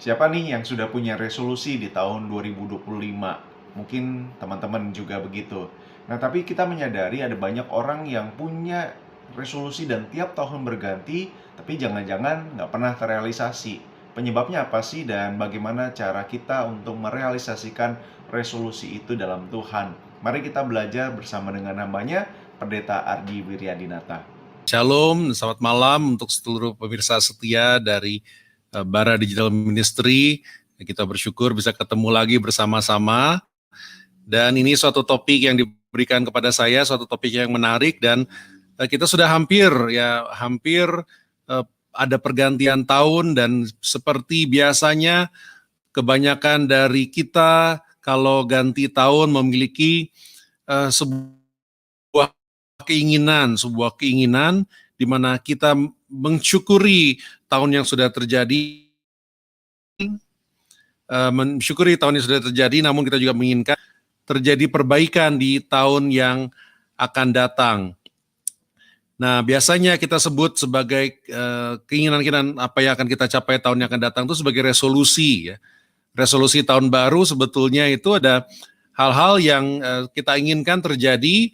Siapa nih yang sudah punya resolusi di tahun 2025? Mungkin teman-teman juga begitu. Nah, tapi kita menyadari ada banyak orang yang punya resolusi dan tiap tahun berganti, tapi jangan-jangan nggak pernah terrealisasi. Penyebabnya apa sih dan bagaimana cara kita untuk merealisasikan resolusi itu dalam Tuhan? Mari kita belajar bersama dengan namanya Pendeta Ardi Wiryadinata. Shalom, selamat malam untuk seluruh pemirsa setia dari Bara Digital Ministry. Kita bersyukur bisa ketemu lagi bersama-sama. Dan ini suatu topik yang diberikan kepada saya, suatu topik yang menarik dan kita sudah hampir ada pergantian tahun dan seperti biasanya kebanyakan dari kita kalau ganti tahun memiliki sebuah keinginan di mana kita mensyukuri tahun yang sudah terjadi, namun kita juga menginginkan terjadi perbaikan di tahun yang akan datang. Nah, biasanya kita sebut sebagai keinginan-keinginan apa yang akan kita capai tahun yang akan datang itu sebagai resolusi, ya. Resolusi tahun baru sebetulnya itu ada hal-hal yang kita inginkan terjadi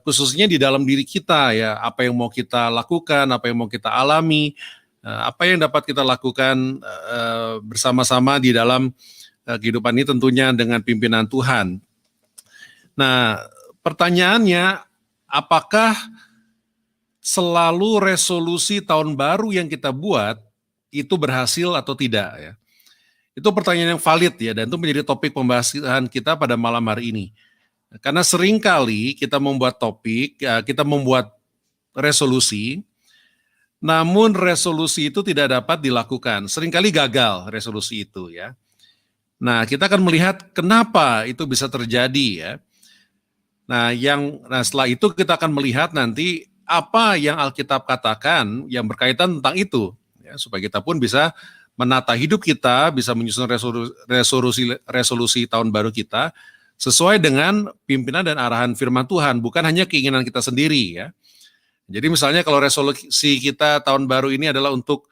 khususnya di dalam diri kita, ya, apa yang mau kita lakukan, apa yang mau kita alami, apa yang dapat kita lakukan bersama-sama di dalam kehidupan ini tentunya dengan pimpinan Tuhan. Nah, pertanyaannya, apakah selalu resolusi tahun baru yang kita buat itu berhasil atau tidak, ya? Itu pertanyaan yang valid, ya, dan itu menjadi topik pembahasan kita pada malam hari ini. Karena seringkali kita membuat topik, kita membuat resolusi, namun resolusi itu tidak dapat dilakukan. Seringkali gagal resolusi itu, ya. Nah, kita akan melihat kenapa itu bisa terjadi, ya. Nah, setelah itu kita akan melihat nanti apa yang Alkitab katakan yang berkaitan tentang itu, ya, supaya kita pun bisa menata hidup kita, bisa menyusun resolusi tahun baru kita sesuai dengan pimpinan dan arahan firman Tuhan, bukan hanya keinginan kita sendiri, ya. Jadi misalnya kalau resolusi kita tahun baru ini adalah untuk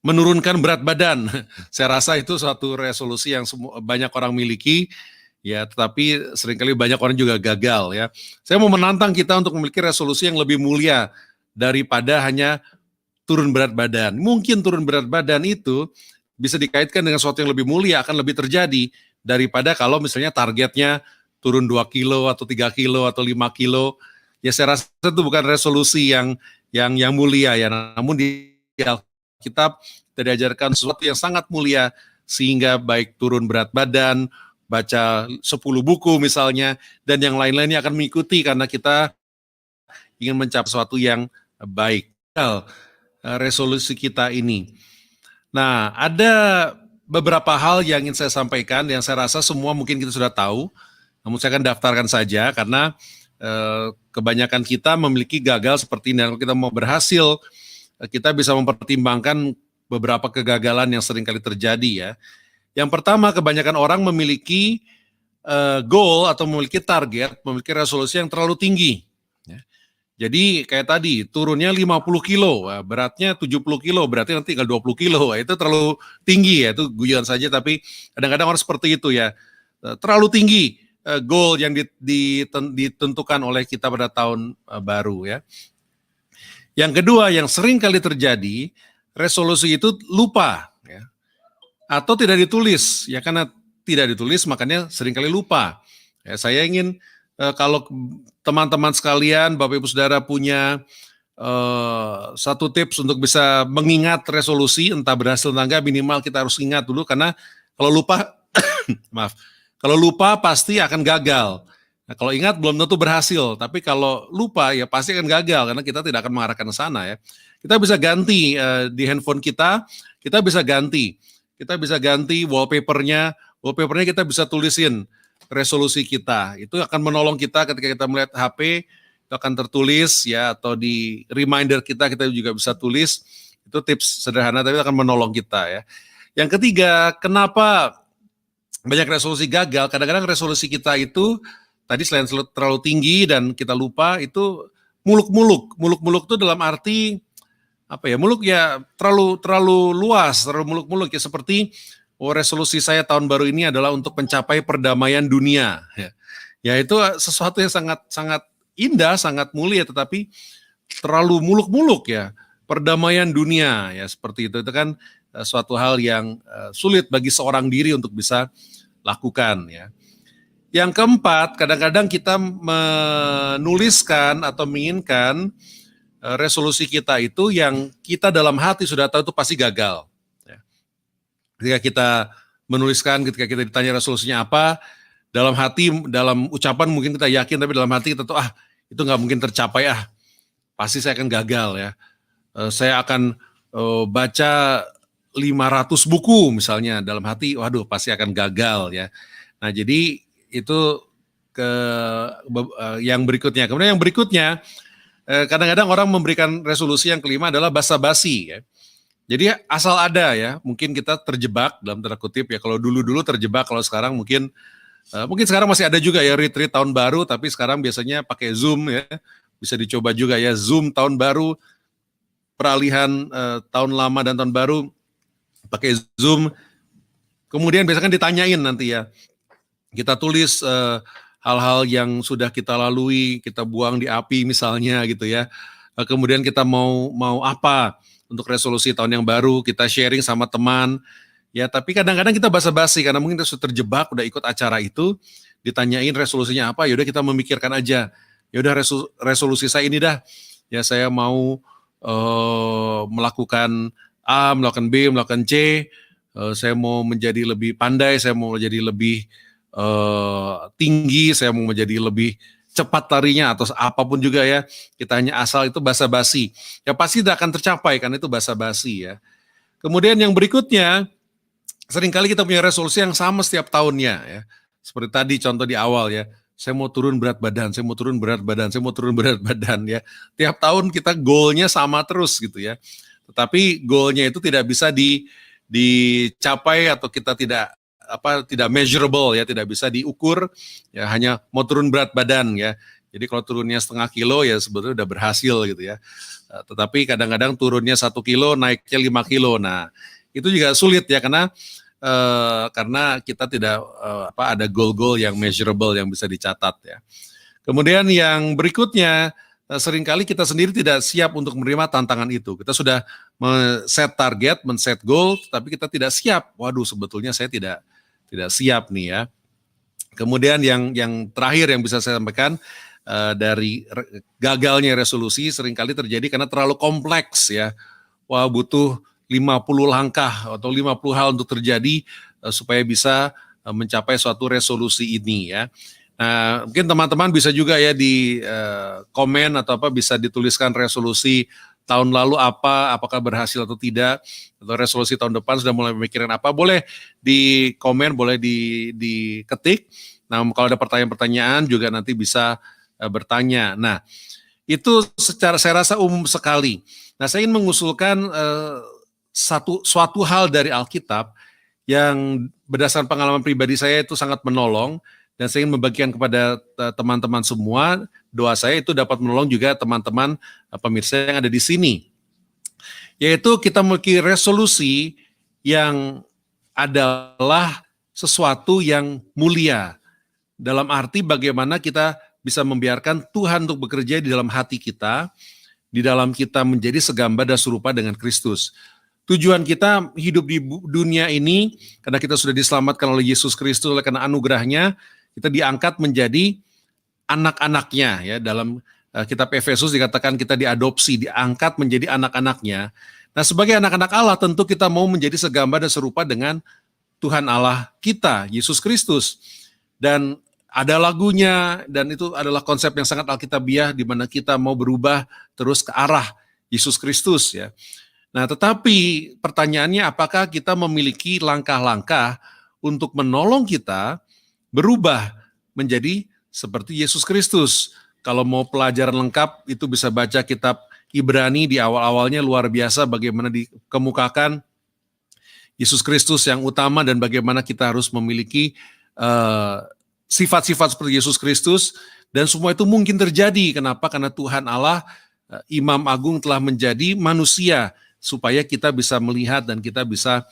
menurunkan berat badan, saya rasa itu suatu resolusi yang banyak orang miliki, ya, tetapi seringkali banyak orang juga gagal, ya. Saya mau menantang kita untuk memiliki resolusi yang lebih mulia daripada hanya turun berat badan. Mungkin turun berat badan itu bisa dikaitkan dengan sesuatu yang lebih mulia, akan lebih terjadi daripada kalau misalnya targetnya turun 2 kilo atau 3 kilo atau 5 kilo. Ya, saya rasa itu bukan resolusi yang mulia, ya. Namun di Alkitab kita diajarkan sesuatu yang sangat mulia, sehingga baik turun berat badan, baca 10 buku misalnya, dan yang lain-lainnya akan mengikuti karena kita ingin mencapai sesuatu yang baik. Resolusi kita ini. Nah, ada beberapa hal yang ingin saya sampaikan yang saya rasa semua mungkin kita sudah tahu, namun saya akan daftarkan saja karena kebanyakan kita memiliki gagal seperti ini. Kalau kita mau berhasil, kita bisa mempertimbangkan beberapa kegagalan yang sering kali terjadi, ya. Yang pertama, kebanyakan orang memiliki goal atau memiliki target, memiliki resolusi yang terlalu tinggi. Jadi kayak tadi, turunnya 50 kilo, beratnya 70 kilo, berarti nanti tinggal 20 kilo, itu terlalu tinggi, ya, itu guyon saja, tapi kadang-kadang orang seperti itu, ya, terlalu tinggi goal yang ditentukan oleh kita pada tahun baru, ya. Yang kedua, yang sering kali terjadi, resolusi itu lupa, ya, atau tidak ditulis, ya, karena tidak ditulis makanya sering kali lupa. Ya, saya ingin kalau teman-teman sekalian, Bapak Ibu Saudara punya satu tips untuk bisa mengingat resolusi, entah berhasil atau enggak, minimal kita harus ingat dulu, karena kalau lupa, maaf, kalau lupa pasti akan gagal. Nah, kalau ingat belum tentu berhasil, tapi kalau lupa ya pasti akan gagal, karena kita tidak akan mengarahkan ke sana, ya. Kita bisa ganti di handphone kita bisa ganti wallpapernya kita bisa tulisin resolusi kita. Itu akan menolong kita ketika kita melihat HP, itu akan tertulis, ya, atau di reminder kita juga bisa tulis. Itu tips sederhana tapi akan menolong kita, ya. Yang ketiga, kenapa banyak resolusi gagal? Kadang-kadang resolusi kita itu tadi selain terlalu tinggi dan kita lupa, itu muluk-muluk. Muluk-muluk itu dalam arti apa ya, muluk ya, terlalu luas, terlalu muluk-muluk ya, seperti resolusi saya tahun baru ini adalah untuk mencapai perdamaian dunia ya. Ya itu sesuatu yang sangat sangat indah, sangat mulia, tetapi terlalu muluk-muluk ya. Perdamaian dunia ya, seperti itu kan suatu hal yang sulit bagi seorang diri untuk bisa lakukan ya. Yang keempat, kadang-kadang kita menuliskan atau menginginkan resolusi kita itu yang kita dalam hati sudah tahu itu pasti gagal. Ya. Ketika kita menuliskan, ketika kita ditanya resolusinya apa, dalam hati, dalam ucapan mungkin kita yakin, tapi dalam hati kita tuh itu nggak mungkin tercapai, pasti saya akan gagal ya. Saya akan baca 500 buku misalnya, dalam hati, waduh pasti akan gagal ya. Nah jadi itu yang berikutnya. Kemudian yang berikutnya, kadang-kadang orang memberikan resolusi yang kelima adalah basa-basi ya. Jadi asal ada ya, mungkin kita terjebak dalam tanda kutip ya, kalau dulu-dulu terjebak, kalau sekarang mungkin sekarang masih ada juga ya retreat tahun baru, tapi sekarang biasanya pakai Zoom ya, bisa dicoba juga ya, Zoom tahun baru, peralihan tahun lama dan tahun baru pakai Zoom. Kemudian biasanya kan ditanyain nanti ya, kita tulis hal-hal yang sudah kita lalui, kita buang di api misalnya gitu ya. Kemudian kita mau apa untuk resolusi tahun yang baru, kita sharing sama teman. Ya, tapi kadang-kadang kita basa-basi karena mungkin kita sudah terjebak, udah ikut acara itu, ditanyain resolusinya apa, yaudah kita memikirkan aja. Yaudah resolusi saya ini dah. Ya saya mau melakukan A, melakukan B, melakukan C. Saya mau menjadi lebih pandai, saya mau menjadi lebih tinggi, saya mau menjadi lebih cepat larinya atau apapun juga ya, kita hanya asal itu basa-basi. Ya pasti tidak akan tercapai karena itu basa-basi ya. Kemudian yang berikutnya, seringkali kita punya resolusi yang sama setiap tahunnya ya. Seperti tadi contoh di awal ya, saya mau turun berat badan, saya mau turun berat badan, saya mau turun berat badan ya. Tiap tahun kita goalnya sama terus gitu ya. Tetapi goalnya itu tidak bisa dicapai atau kita tidak measurable ya, tidak bisa diukur ya, hanya mau turun berat badan ya. Jadi kalau turunnya setengah kilo ya sebetulnya udah berhasil gitu ya. Tetapi kadang-kadang turunnya 1 kilo, naiknya 5 kilo. Nah itu juga sulit ya, karena kita tidak ada goal-goal yang measurable yang bisa dicatat ya. Kemudian yang berikutnya, seringkali kita sendiri tidak siap untuk menerima tantangan itu. Kita sudah men-set target, men-set goal, tapi kita tidak siap. Waduh, sebetulnya saya tidak siap nih ya. Kemudian yang terakhir yang bisa saya sampaikan, dari gagalnya resolusi seringkali terjadi karena terlalu kompleks ya. Wah, butuh 50 langkah atau 50 hal untuk terjadi supaya bisa mencapai suatu resolusi ini ya. Nah, mungkin teman-teman bisa juga ya di komen atau bisa dituliskan resolusi tahun lalu apakah berhasil atau tidak, atau resolusi tahun depan sudah mulai memikirkan apa, boleh di komen, boleh diketik. Nah, kalau ada pertanyaan-pertanyaan juga nanti bisa bertanya. Nah, itu saya rasa umum sekali. Nah, saya ingin mengusulkan suatu hal dari Alkitab yang berdasarkan pengalaman pribadi saya itu sangat menolong, dan saya ingin membagikan kepada teman-teman semua. Doa saya itu dapat menolong juga teman-teman pemirsa yang ada di sini. Yaitu kita memiliki resolusi yang adalah sesuatu yang mulia. Dalam arti bagaimana kita bisa membiarkan Tuhan untuk bekerja di dalam hati kita, di dalam kita menjadi segambar dan serupa dengan Kristus. Tujuan kita hidup di dunia ini, karena kita sudah diselamatkan oleh Yesus Kristus, oleh karena anugerahnya, kita diangkat menjadi anak-anaknya ya. Dalam kitab Efesus dikatakan kita diadopsi, diangkat menjadi anak-anaknya. Nah, sebagai anak-anak Allah tentu kita mau menjadi segambar dan serupa dengan Tuhan Allah kita, Yesus Kristus. Dan ada lagunya, dan itu adalah konsep yang sangat alkitabiah di mana kita mau berubah terus ke arah Yesus Kristus ya. Nah, tetapi pertanyaannya, apakah kita memiliki langkah-langkah untuk menolong kita berubah menjadi seperti Yesus Kristus? Kalau mau pelajaran lengkap itu bisa baca kitab Ibrani, di awal-awalnya luar biasa bagaimana dikemukakan Yesus Kristus yang utama dan bagaimana kita harus memiliki sifat-sifat seperti Yesus Kristus, dan semua itu mungkin terjadi. Kenapa? Karena Tuhan Allah Imam Agung telah menjadi manusia supaya kita bisa melihat dan kita bisa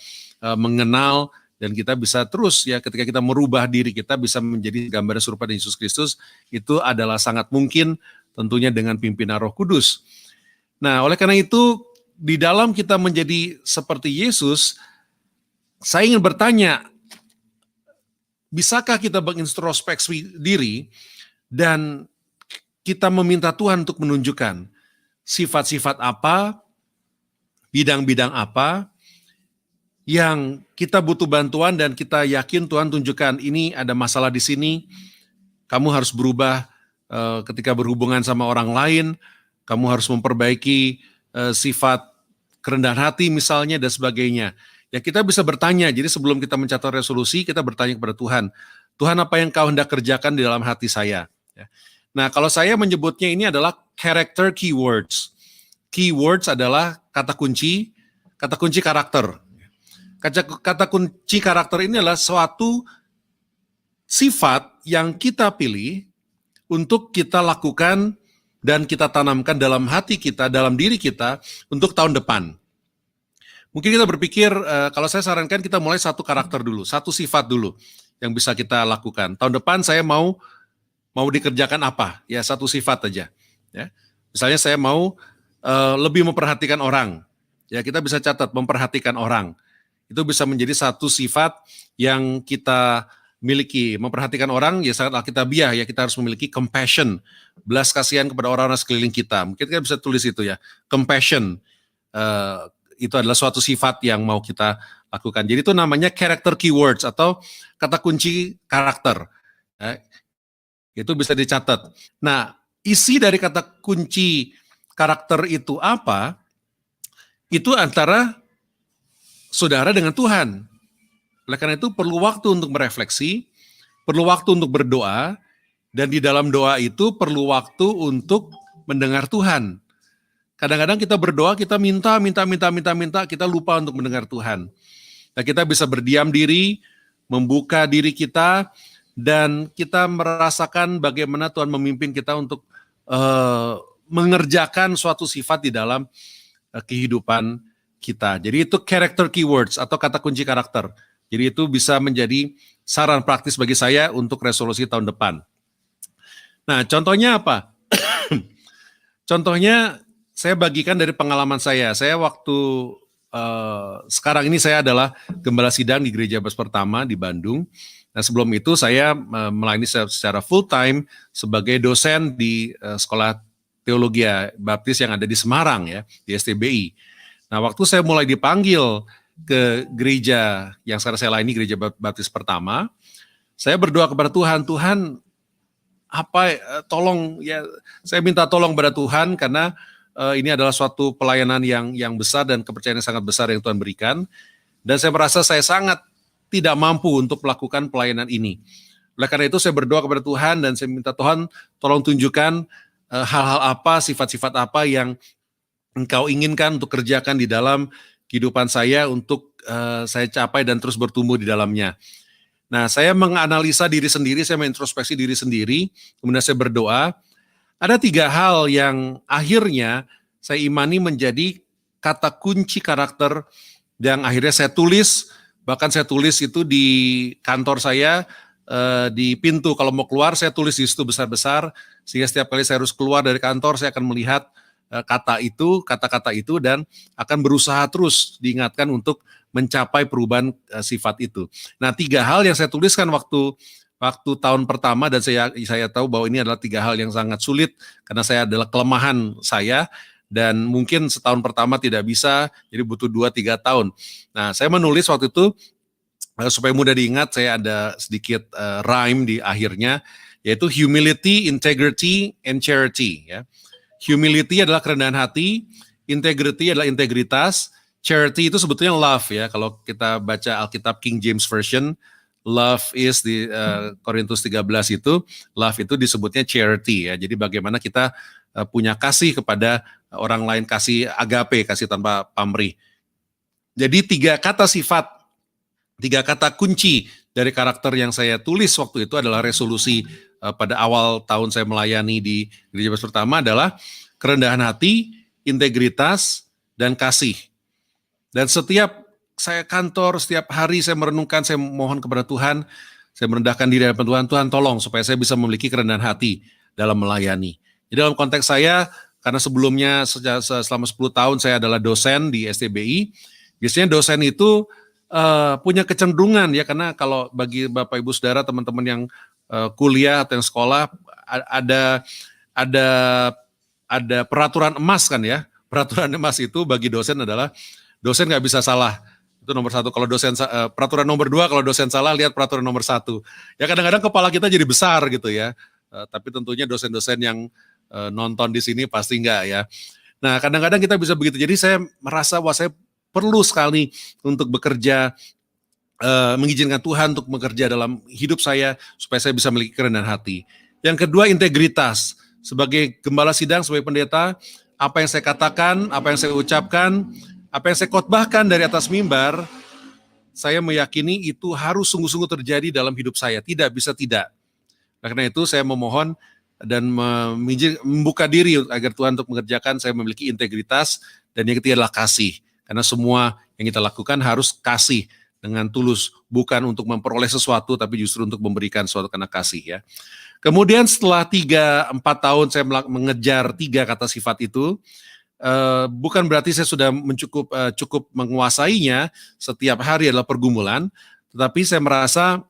mengenal dan kita bisa terus ya ketika kita merubah diri kita bisa menjadi gambaran serupa dengan Yesus Kristus, itu adalah sangat mungkin tentunya dengan pimpinan Roh Kudus. Nah, oleh karena itu di dalam kita menjadi seperti Yesus, saya ingin bertanya, bisakah kita mengintrospeksi diri dan kita meminta Tuhan untuk menunjukkan sifat-sifat apa, bidang-bidang apa yang kita butuh bantuan dan kita yakin Tuhan tunjukkan ini ada masalah di sini, kamu harus berubah ketika berhubungan sama orang lain, kamu harus memperbaiki sifat kerendahan hati misalnya dan sebagainya. Ya kita bisa bertanya, jadi sebelum kita mencatat resolusi, kita bertanya kepada Tuhan, Tuhan apa yang kau hendak kerjakan di dalam hati saya? Ya. Nah kalau saya menyebutnya ini adalah character keywords. Keywords adalah kata kunci karakter. Kata kunci karakter ini adalah suatu sifat yang kita pilih untuk kita lakukan dan kita tanamkan dalam hati kita, dalam diri kita untuk tahun depan. Mungkin kita berpikir, kalau saya sarankan kita mulai satu karakter dulu, satu sifat dulu yang bisa kita lakukan. Tahun depan saya mau dikerjakan apa? Ya satu sifat aja. Ya. Misalnya saya mau lebih memperhatikan orang. Ya kita bisa catat memperhatikan orang. Itu bisa menjadi satu sifat yang kita miliki. Memperhatikan orang ya sangat alkitabiah ya, kita harus memiliki compassion, belas kasihan kepada orang-orang sekeliling kita. Mungkin kita bisa tulis itu ya, compassion. Itu adalah suatu sifat yang mau kita lakukan. Jadi itu namanya character keywords atau kata kunci karakter. Itu bisa dicatat. Nah, isi dari kata kunci karakter itu apa? Itu antara saudara dengan Tuhan. Oleh karena itu perlu waktu untuk merefleksi, perlu waktu untuk berdoa, dan di dalam doa itu perlu waktu untuk mendengar Tuhan. Kadang-kadang kita berdoa, kita minta, kita lupa untuk mendengar Tuhan. Nah, kita bisa berdiam diri, membuka diri kita, dan kita merasakan bagaimana Tuhan memimpin kita untuk mengerjakan suatu sifat di dalam kehidupan kita. Jadi itu character keywords atau kata kunci karakter. Jadi itu bisa menjadi saran praktis bagi saya untuk resolusi tahun depan. Nah, contohnya apa? Contohnya saya bagikan dari pengalaman saya. Saya waktu sekarang ini saya adalah gembala sidang di Gereja Baptis Pertama di Bandung. Nah, sebelum itu saya melayani secara full time sebagai dosen di Sekolah Teologi Baptis yang ada di Semarang ya, di STBI. Nah, waktu saya mulai dipanggil ke gereja yang sekarang saya layani, Gereja Baptis Pertama, saya berdoa kepada Tuhan, tolong ya, saya minta tolong kepada Tuhan karena ini adalah suatu pelayanan yang besar dan kepercayaan yang sangat besar yang Tuhan berikan, dan saya merasa saya sangat tidak mampu untuk melakukan pelayanan ini. Oleh karena itu saya berdoa kepada Tuhan dan saya minta Tuhan tolong tunjukkan hal-hal apa, sifat-sifat apa yang Engkau inginkan untuk kerjakan di dalam kehidupan saya untuk saya capai dan terus bertumbuh di dalamnya. Nah, saya menganalisa diri sendiri, saya mengintrospeksi diri sendiri, kemudian saya berdoa. Ada 3 hal yang akhirnya saya imani menjadi kata kunci karakter yang akhirnya saya tulis, bahkan saya tulis itu di kantor saya, di pintu kalau mau keluar saya tulis di situ besar-besar, sehingga setiap kali saya harus keluar dari kantor saya akan melihat kata-kata itu dan akan berusaha terus diingatkan untuk mencapai perubahan sifat itu. Nah, 3 hal yang saya tuliskan waktu tahun pertama, dan saya tahu bahwa ini adalah 3 hal yang sangat sulit karena saya adalah kelemahan saya dan mungkin setahun pertama tidak bisa, jadi butuh 2-3 tahun. Nah, saya menulis waktu itu supaya mudah diingat, saya ada sedikit rhyme di akhirnya, yaitu humility, integrity, and charity ya. Humility adalah kerendahan hati, integrity adalah integritas, charity itu sebetulnya love ya. Kalau kita baca Alkitab King James Version, love is di Korintus 13 itu, love itu disebutnya charity ya. Jadi bagaimana kita punya kasih kepada orang lain, kasih agape, kasih tanpa pamrih. Jadi 3 kata sifat, 3 kata kunci dari karakter yang saya tulis waktu itu adalah resolusi pada awal tahun saya melayani di Gereja Baptis Pertama adalah kerendahan hati, integritas, dan kasih. Dan setiap saya kantor, setiap hari saya merenungkan, saya mohon kepada Tuhan, saya merendahkan diri hadapan Tuhan, Tuhan tolong supaya saya bisa memiliki kerendahan hati dalam melayani. Jadi dalam konteks saya, karena sebelumnya selama 10 tahun saya adalah dosen di STBI, biasanya dosen itu punya kecenderungan ya, karena kalau bagi Bapak Ibu Saudara, teman-teman yang kuliah atau yang sekolah, ada peraturan emas kan ya. Peraturan emas itu bagi dosen adalah dosen nggak bisa salah. Itu nomor satu. Kalau dosen peraturan nomor 2, kalau dosen salah lihat peraturan nomor 1. Ya kadang-kadang kepala kita jadi besar gitu ya. Tapi tentunya dosen-dosen yang nonton di sini pasti enggak ya. Nah kadang-kadang kita bisa begitu. Jadi saya merasa wah saya perlu sekali untuk bekerja, mengizinkan Tuhan untuk bekerja dalam hidup saya supaya saya bisa memiliki kerendahan hati. Yang kedua integritas. Sebagai gembala sidang, sebagai pendeta, apa yang saya katakan, apa yang saya ucapkan, apa yang saya khotbahkan dari atas mimbar, saya meyakini itu harus sungguh-sungguh terjadi dalam hidup saya. Tidak bisa tidak. Karena itu saya memohon dan membuka diri agar Tuhan untuk mengerjakan saya memiliki integritas, dan yang ketiga adalah kasih. Karena semua yang kita lakukan harus kasih dengan tulus, bukan untuk memperoleh sesuatu, tapi justru untuk memberikan sesuatu karena kasih ya. Kemudian setelah 3-4 tahun saya mengejar 3 kata sifat itu, bukan berarti saya sudah cukup menguasainya, setiap hari adalah pergumulan, tetapi saya merasa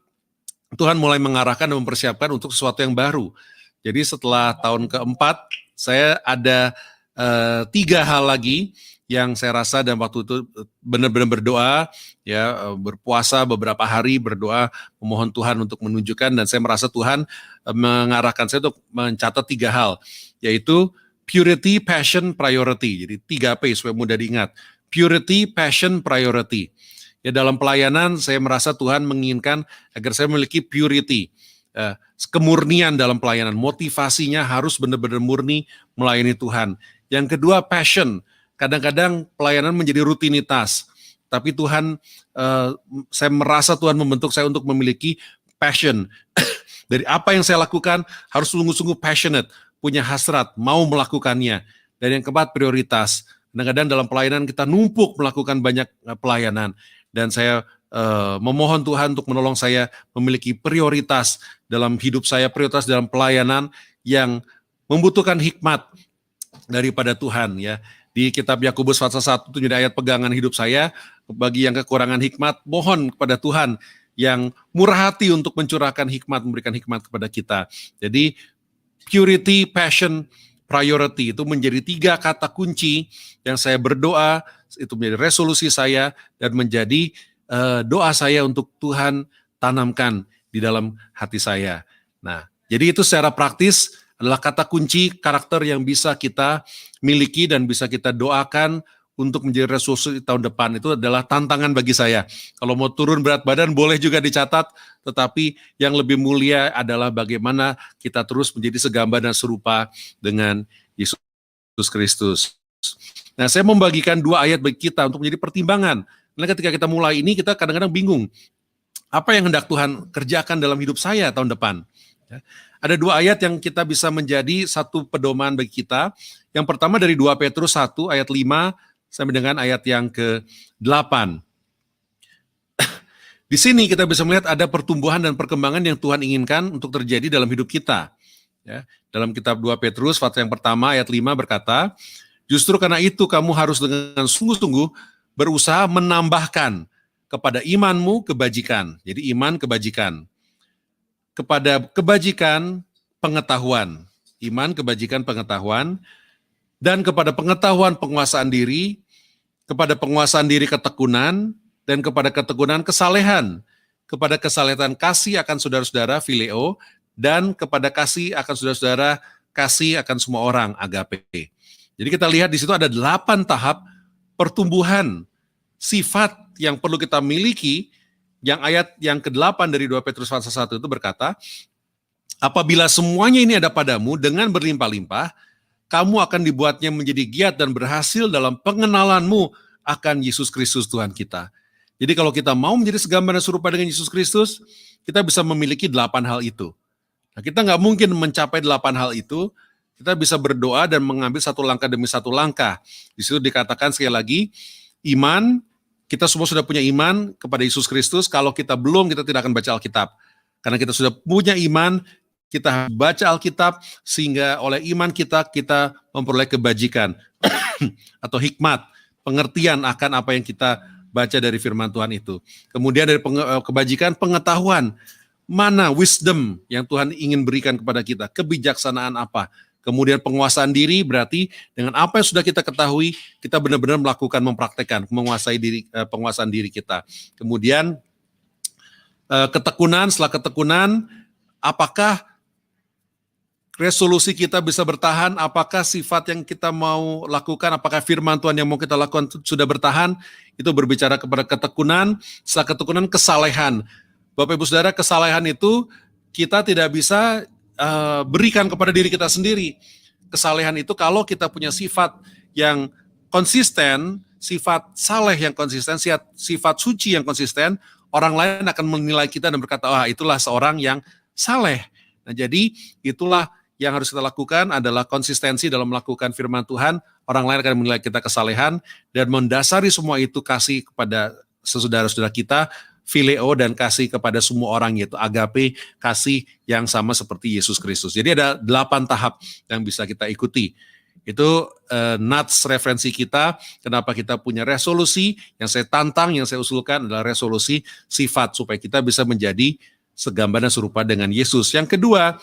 Tuhan mulai mengarahkan dan mempersiapkan untuk sesuatu yang baru. Jadi setelah tahun keempat, saya ada 3 hal lagi yang saya rasa dan waktu itu benar-benar berdoa, ya berpuasa beberapa hari, berdoa memohon Tuhan untuk menunjukkan, dan saya merasa Tuhan mengarahkan saya untuk mencatat 3 hal, yaitu purity, passion, priority. Jadi 3P supaya mudah diingat. Purity, passion, priority. Ya dalam pelayanan saya merasa Tuhan menginginkan agar saya memiliki purity, kemurnian dalam pelayanan. Motivasinya harus benar-benar murni melayani Tuhan. Yang kedua passion. Kadang-kadang pelayanan menjadi rutinitas, tapi Tuhan, saya merasa Tuhan membentuk saya untuk memiliki passion. Dari apa yang saya lakukan harus sungguh-sungguh passionate, punya hasrat, mau melakukannya. Dan yang keempat prioritas. Kadang-kadang dalam pelayanan kita numpuk melakukan banyak pelayanan, dan saya memohon Tuhan untuk menolong saya memiliki prioritas dalam hidup saya, prioritas dalam pelayanan yang membutuhkan hikmat daripada Tuhan ya. Di kitab Yakobus pasal 1 itu jadi ayat pegangan hidup saya. Bagi yang kekurangan hikmat, mohon kepada Tuhan yang murah hati untuk mencurahkan hikmat, memberikan hikmat kepada kita. Jadi purity, passion, priority itu menjadi 3 kata kunci yang saya berdoa, itu menjadi resolusi saya dan menjadi doa saya untuk Tuhan tanamkan di dalam hati saya. Nah, jadi itu secara praktis adalah kata kunci karakter yang bisa kita miliki dan bisa kita doakan untuk menjadi resolusi tahun depan. Itu adalah tantangan bagi saya. Kalau mau turun berat badan boleh juga dicatat, tetapi yang lebih mulia adalah bagaimana kita terus menjadi segambar dan serupa dengan Yesus Kristus. Nah, saya membagikan 2 ayat bagi kita untuk menjadi pertimbangan. Karena ketika kita mulai ini, kita kadang-kadang bingung. Apa yang hendak Tuhan kerjakan dalam hidup saya tahun depan? Ada 2 ayat yang kita bisa menjadi satu pedoman bagi kita. Yang pertama dari 2 Petrus 1 ayat 5 sampai dengan ayat yang ke-8. Di sini kita bisa melihat ada pertumbuhan dan perkembangan yang Tuhan inginkan untuk terjadi dalam hidup kita. Ya, dalam kitab 2 Petrus pasal yang pertama ayat 5 berkata, justru karena itu kamu harus dengan sungguh-sungguh berusaha menambahkan kepada imanmu kebajikan. Jadi iman kebajikan. Kepada kebajikan pengetahuan, iman kebajikan pengetahuan, dan kepada pengetahuan penguasaan diri, kepada penguasaan diri ketekunan, dan kepada ketekunan kesalehan, kepada kesalehan kasih akan saudara-saudara phileo, dan kepada kasih akan saudara-saudara kasih akan semua orang agape. Jadi kita lihat di situ ada 8 tahap pertumbuhan sifat yang perlu kita miliki. Yang ayat yang ke-8 dari 2 Petrus pasal 1 itu berkata, apabila semuanya ini ada padamu dengan berlimpah-limpah, kamu akan dibuatnya menjadi giat dan berhasil dalam pengenalanmu akan Yesus Kristus Tuhan kita. Jadi kalau kita mau menjadi segambar dan serupa dengan Yesus Kristus, kita bisa memiliki 8 hal itu. Nah, kita nggak mungkin mencapai 8 hal itu kita bisa berdoa dan mengambil satu langkah demi satu langkah. Di situ dikatakan sekali lagi, iman, kita semua sudah punya iman kepada Yesus Kristus. Kalau kita belum, kita tidak akan baca Alkitab. Karena kita sudah punya iman, kita baca Alkitab, sehingga oleh iman kita memperoleh kebajikan atau hikmat, pengertian akan apa yang kita baca dari firman Tuhan itu. Kemudian dari kebajikan, pengetahuan, mana wisdom yang Tuhan ingin berikan kepada kita, kebijaksanaan apa. Kemudian penguasaan diri, berarti dengan apa yang sudah kita ketahui, kita benar-benar melakukan, mempraktekkan, penguasaan diri kita. Kemudian ketekunan, setelah ketekunan, apakah resolusi kita bisa bertahan, apakah sifat yang kita mau lakukan, apakah firman Tuhan yang mau kita lakukan sudah bertahan, itu berbicara kepada ketekunan. Setelah ketekunan, kesalehan. Bapak Ibu Saudara, kesalehan itu kita tidak bisa berikan kepada diri kita sendiri. Kesalehan itu kalau kita punya sifat yang konsisten, sifat saleh yang konsisten, sifat suci yang konsisten, orang lain akan menilai kita dan berkata, wah itulah seorang yang saleh. Nah jadi itulah yang harus kita lakukan adalah konsistensi dalam melakukan firman Tuhan. Orang lain akan menilai kita kesalehan, dan mendasari semua itu kasih kepada saudara-saudara kita, phileo, dan kasih kepada semua orang, yaitu agape, kasih yang sama seperti Yesus Kristus. Jadi ada 8 tahap yang bisa kita ikuti. Itu nuts referensi kita, kenapa kita punya resolusi. Yang saya tantang, yang saya usulkan adalah resolusi sifat, supaya kita bisa menjadi segambar dan serupa dengan Yesus. Yang kedua,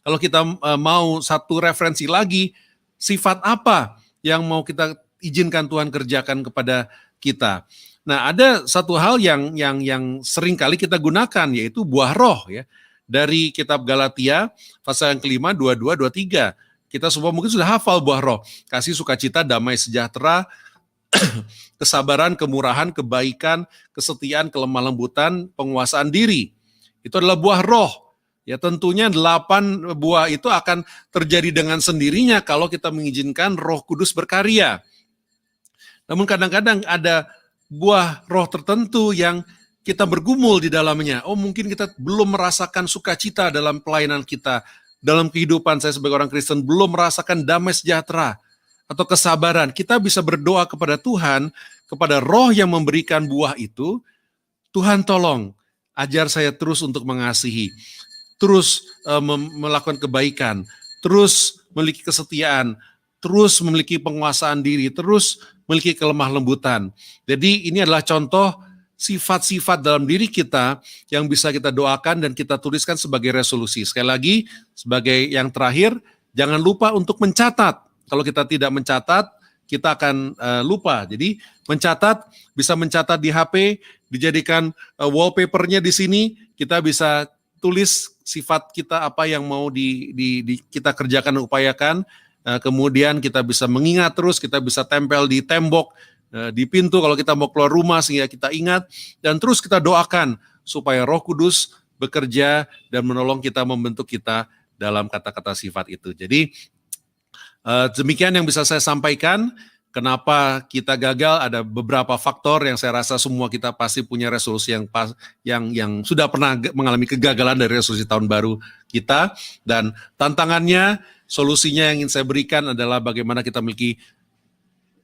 kalau kita mau satu referensi lagi, sifat apa yang mau kita izinkan Tuhan kerjakan kepada kita. Nah, ada satu hal yang sering kali kita gunakan, yaitu buah roh ya. Dari kitab Galatia pasal yang kelima 22 23. Kita semua mungkin sudah hafal buah roh. Kasih, sukacita, damai sejahtera, kesabaran, kemurahan, kebaikan, kesetiaan, kelemah lembutan, penguasaan diri. Itu adalah buah roh. Ya tentunya 8 buah itu akan terjadi dengan sendirinya kalau kita mengizinkan Roh Kudus berkarya. Namun kadang-kadang ada buah roh tertentu yang kita bergumul di dalamnya. Oh, mungkin kita belum merasakan sukacita dalam pelayanan kita, dalam kehidupan saya sebagai orang Kristen, belum merasakan damai sejahtera atau kesabaran. Kita bisa berdoa kepada Tuhan, kepada roh yang memberikan buah itu, Tuhan tolong, ajar saya terus untuk mengasihi, terus melakukan kebaikan, terus memiliki kesetiaan, terus memiliki penguasaan diri, terus memiliki kelemah lembutan. Jadi ini adalah contoh sifat-sifat dalam diri kita yang bisa kita doakan dan kita tuliskan sebagai resolusi. Sekali lagi, sebagai yang terakhir, jangan lupa untuk mencatat. Kalau kita tidak mencatat, kita akan lupa. Jadi mencatat, bisa mencatat di HP, dijadikan wallpapernya di sini, kita bisa tulis sifat kita apa yang mau kita kerjakan dan upayakan. Kemudian kita bisa mengingat terus, kita bisa tempel di tembok, di pintu kalau kita mau keluar rumah sehingga kita ingat, dan terus kita doakan supaya Roh Kudus bekerja dan menolong kita, membentuk kita dalam kata-kata sifat itu. Jadi demikian yang bisa saya sampaikan. Kenapa kita gagal? Ada beberapa faktor yang saya rasa semua kita pasti punya resolusi yang sudah pernah mengalami kegagalan dari resolusi tahun baru kita, dan tantangannya, solusinya yang ingin saya berikan adalah bagaimana kita memiliki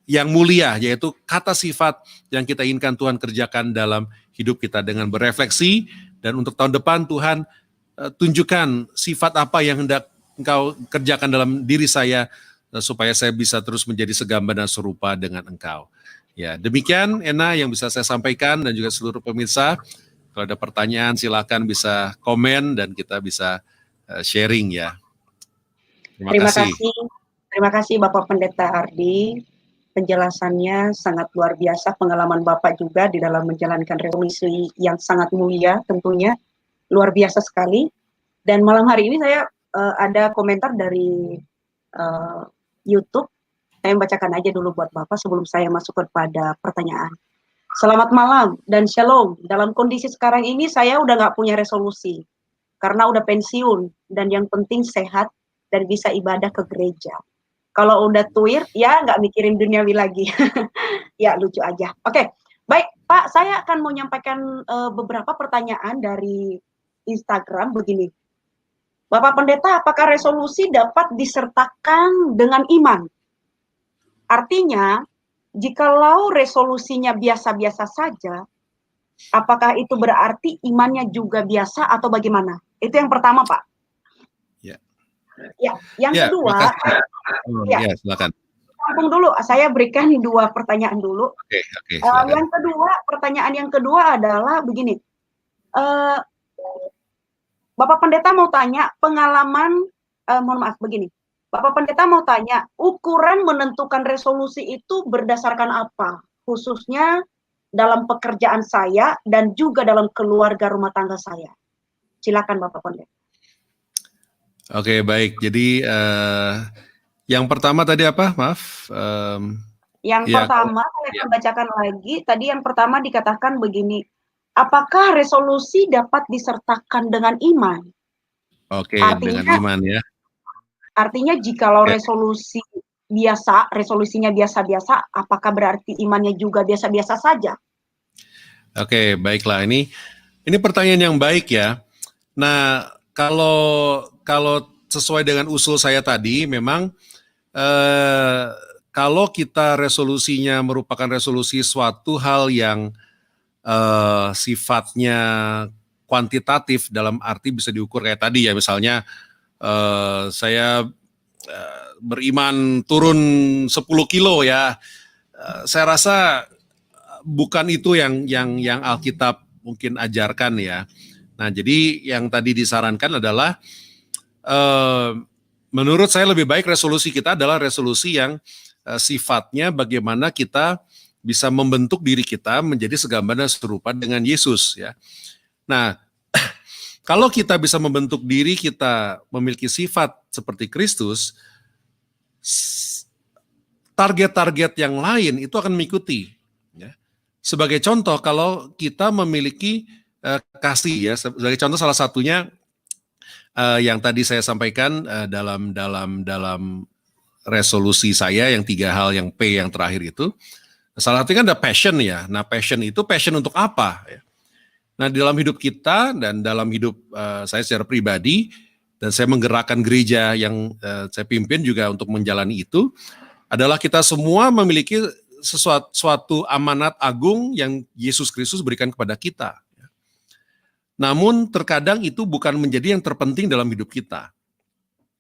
yang mulia, yaitu kata sifat yang kita inginkan Tuhan kerjakan dalam hidup kita dengan berefleksi. Dan untuk tahun depan Tuhan tunjukkan sifat apa yang hendak Engkau kerjakan dalam diri saya, supaya saya bisa terus menjadi segambar dan serupa dengan Engkau. Ya, demikian Ena yang bisa saya sampaikan, dan juga seluruh pemirsa. Kalau ada pertanyaan silakan bisa komen dan kita bisa sharing ya. Terima kasih. Terima kasih Bapak Pendeta Ardi. Penjelasannya sangat luar biasa, pengalaman Bapak juga di dalam menjalankan resolusi yang sangat mulia tentunya, luar biasa sekali. Dan malam hari ini saya ada komentar dari YouTube, saya bacakan aja dulu buat Bapak sebelum saya masuk kepada pertanyaan. Selamat malam dan shalom. Dalam kondisi sekarang ini saya udah nggak punya resolusi, karena udah pensiun, dan yang penting sehat dan bisa ibadah ke gereja. Kalau udah tuir, ya nggak mikirin duniawi lagi. Ya lucu aja. Oke, baik Pak, saya akan mau menyampaikan beberapa pertanyaan dari Instagram begini. Bapak Pendeta, apakah resolusi dapat disertakan dengan iman? Artinya, jikalau resolusinya biasa-biasa saja, apakah itu berarti imannya juga biasa atau bagaimana? Itu yang pertama, Pak. Ya. Ya, yang Ya, kedua, ya, silakan. Sambung dulu, saya berikan 2 pertanyaan dulu. Oke, silakan. Yang kedua, pertanyaan yang kedua adalah begini, Bapak Pendeta mau tanya pengalaman, mohon maaf begini, Bapak Pendeta mau tanya, ukuran menentukan resolusi itu berdasarkan apa? Khususnya dalam pekerjaan saya dan juga dalam keluarga rumah tangga saya. Silakan Bapak Pendeta. Oke, baik. Jadi yang pertama tadi apa? Maaf. Yang pertama, saya akan bacakan lagi. Tadi yang pertama dikatakan begini, apakah resolusi dapat disertakan dengan iman? Oke, Artinya, dengan iman ya. Artinya jikalau resolusinya biasa-biasa, apakah berarti imannya juga biasa-biasa saja? Oke, baiklah. Ini pertanyaan yang baik ya. Nah, kalau sesuai dengan usul saya tadi, memang kalau kita resolusinya merupakan resolusi suatu hal yang sifatnya kuantitatif dalam arti bisa diukur kayak tadi ya, misalnya saya beriman turun 10 kilo ya, saya rasa bukan itu yang Alkitab mungkin ajarkan ya. Nah, jadi yang tadi disarankan adalah menurut saya lebih baik resolusi kita adalah resolusi yang sifatnya bagaimana kita bisa membentuk diri kita menjadi segambar dan serupa dengan Yesus ya. Nah, kalau kita bisa membentuk diri kita memiliki sifat seperti Kristus, target-target yang lain itu akan mengikuti. Ya. Sebagai contoh, kalau kita memiliki kasih ya, sebagai contoh salah satunya yang tadi saya sampaikan dalam resolusi saya yang 3 hal yang P yang terakhir itu, salah satunya kan ada passion ya. Nah, passion untuk apa? Ya. Nah, di dalam hidup kita dan dalam hidup saya secara pribadi, dan saya menggerakkan gereja yang saya pimpin juga untuk menjalani itu, adalah kita semua memiliki suatu amanat agung yang Yesus Kristus berikan kepada kita. Namun terkadang itu bukan menjadi yang terpenting dalam hidup kita.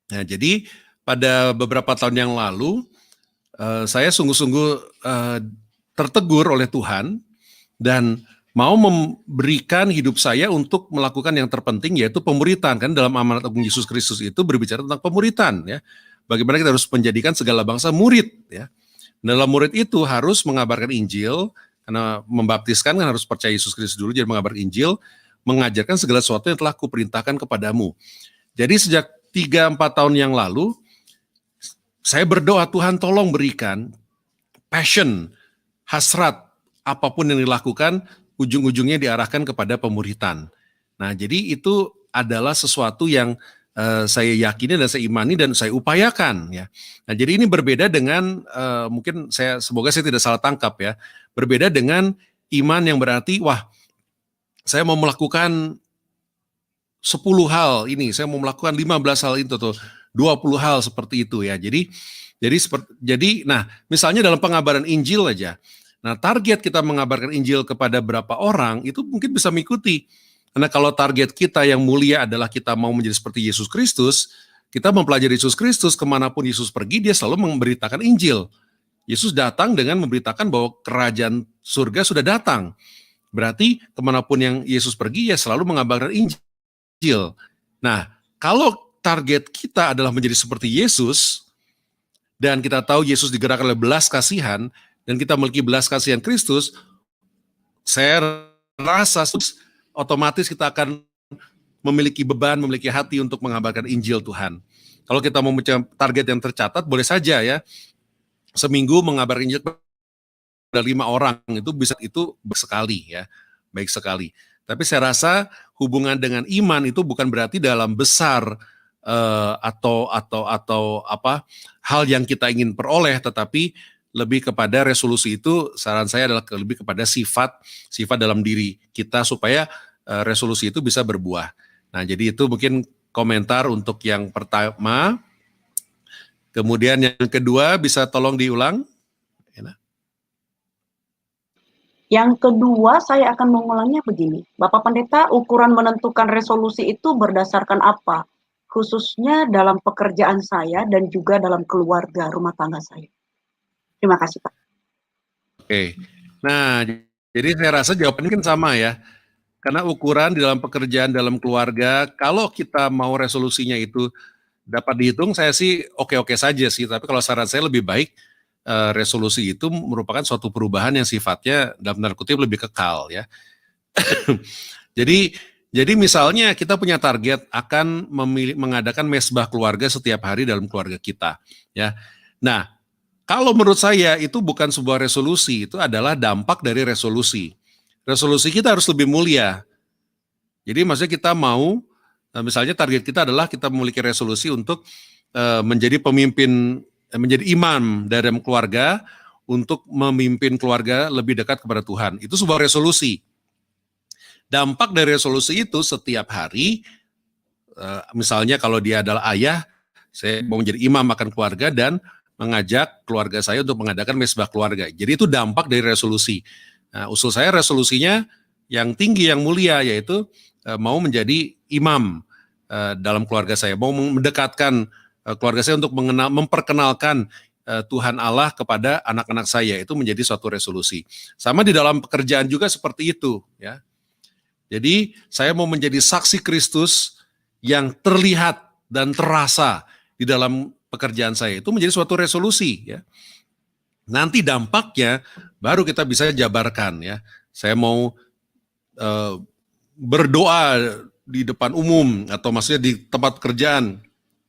Nah, jadi pada beberapa tahun yang lalu, saya sungguh-sungguh tertegur oleh Tuhan dan mau memberikan hidup saya untuk melakukan yang terpenting, yaitu pemuritan. Kan dalam amanat agung Yesus Kristus itu berbicara tentang pemuritan ya. Bagaimana kita harus menjadikan segala bangsa murid ya. Dalam murid itu harus mengabarkan Injil, karena membaptiskan kan harus percaya Yesus Kristus dulu, jadi mengabarkan Injil, mengajarkan segala sesuatu yang telah kuperintahkan kepadamu. Jadi sejak 3-4 tahun yang lalu, saya berdoa, Tuhan tolong berikan passion, hasrat, apapun yang dilakukan, ujung-ujungnya diarahkan kepada pemuritan. Nah, jadi itu adalah sesuatu yang saya yakini dan saya imani dan saya upayakan ya. Nah, jadi ini berbeda dengan mungkin semoga saya tidak salah tangkap ya. Berbeda dengan iman yang berarti wah, saya mau melakukan 10 hal ini, saya mau melakukan 15 hal itu tuh, 20 hal seperti itu ya. Jadi nah, misalnya dalam pengabaran Injil aja. Nah, target kita mengabarkan Injil kepada berapa orang itu mungkin bisa mengikuti. Karena kalau target kita yang mulia adalah kita mau menjadi seperti Yesus Kristus, kita mempelajari Yesus Kristus, kemanapun Yesus pergi, dia selalu memberitakan Injil. Yesus datang dengan memberitakan bahwa kerajaan surga sudah datang. Berarti kemanapun yang Yesus pergi, ya selalu mengabarkan Injil. Nah, kalau target kita adalah menjadi seperti Yesus, dan kita tahu Yesus digerakkan oleh belas kasihan, dan kita memiliki belas kasihan Kristus, saya rasa otomatis kita akan memiliki beban, memiliki hati untuk mengabarkan Injil Tuhan. Kalau kita mau mencapai target yang tercatat, boleh saja ya, seminggu mengabarkan Injil kepada 5 orang, itu bisa, itu sekali ya, baik sekali. Tapi saya rasa hubungan dengan iman itu bukan berarti dalam besar atau apa hal yang kita ingin peroleh, tetapi lebih kepada resolusi itu, saran saya adalah lebih kepada sifat dalam diri kita supaya resolusi itu bisa berbuah. Nah, jadi itu mungkin komentar untuk yang pertama. Kemudian yang kedua bisa tolong diulang. Yang kedua, saya akan mengulangnya begini. Bapak Pendeta, ukuran menentukan resolusi itu berdasarkan apa? Khususnya dalam pekerjaan saya dan juga dalam keluarga rumah tangga saya. Terima kasih, Pak. Oke. Nah, jadi saya rasa jawabannya kan sama ya. Karena ukuran di dalam pekerjaan, dalam keluarga, kalau kita mau resolusinya itu dapat dihitung, saya sih oke-oke saja sih. Tapi kalau saran saya lebih baik resolusi itu merupakan suatu perubahan yang sifatnya dalam tanda kutip lebih kekal ya. Jadi misalnya kita punya target akan mengadakan mesbah keluarga setiap hari dalam keluarga kita ya. Nah, kalau menurut saya itu bukan sebuah resolusi, itu adalah dampak dari resolusi. Resolusi kita harus lebih mulia. Jadi maksudnya kita mau, misalnya target kita adalah kita memiliki resolusi untuk menjadi pemimpin, menjadi imam dalam keluarga untuk memimpin keluarga lebih dekat kepada Tuhan. Itu sebuah resolusi. Dampak dari resolusi itu setiap hari, misalnya kalau dia adalah ayah, saya mau menjadi imam akan keluarga dan mengajak keluarga saya untuk mengadakan mesbah keluarga. Jadi itu dampak dari resolusi. Nah, usul saya resolusinya yang tinggi, yang mulia, yaitu mau menjadi imam dalam keluarga saya, mau mendekatkan keluarga saya untuk memperkenalkan Tuhan Allah kepada anak-anak saya. Itu menjadi suatu resolusi. Sama di dalam pekerjaan juga seperti itu ya. Jadi saya mau menjadi saksi Kristus yang terlihat dan terasa di dalam pekerjaan saya. Itu menjadi suatu resolusi ya. Nanti dampaknya baru kita bisa jabarkan ya. Saya mau berdoa di depan umum atau maksudnya di tempat pekerjaan.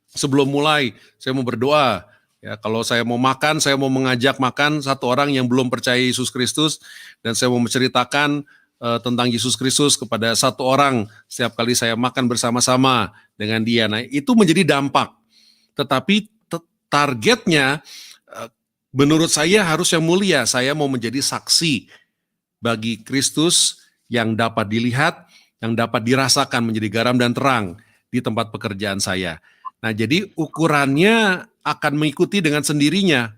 Sebelum mulai, saya mau berdoa. Ya, kalau saya mau makan, saya mau mengajak makan satu orang yang belum percaya Yesus Kristus, dan saya mau menceritakan tentang Yesus Kristus kepada satu orang setiap kali saya makan bersama-sama dengan dia. Nah, itu menjadi dampak. Tetapi targetnya, menurut saya harus yang mulia. Saya mau menjadi saksi bagi Kristus yang dapat dilihat, yang dapat dirasakan menjadi garam dan terang di tempat pekerjaan saya. Nah, jadi ukurannya akan mengikuti dengan sendirinya.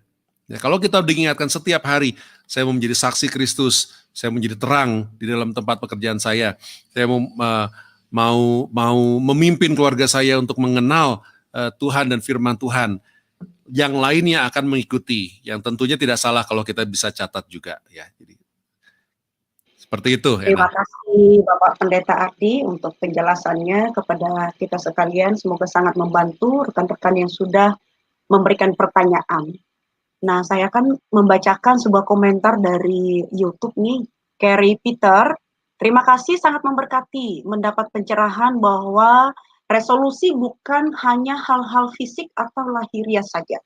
Ya, kalau kita diingatkan setiap hari, saya mau menjadi saksi Kristus, saya menjadi terang di dalam tempat pekerjaan saya mau memimpin keluarga saya untuk mengenal Tuhan dan firman Tuhan. Yang lainnya akan mengikuti, yang tentunya tidak salah kalau kita bisa catat juga. Ya, jadi seperti itu. Terima kasih Bapak Pendeta Ardi untuk penjelasannya kepada kita sekalian. Semoga sangat membantu rekan-rekan yang sudah memberikan pertanyaan. Nah, saya akan membacakan sebuah komentar dari YouTube nih, Carrie Peter. Terima kasih, sangat memberkati mendapat pencerahan bahwa resolusi bukan hanya hal-hal fisik atau lahiriah saja,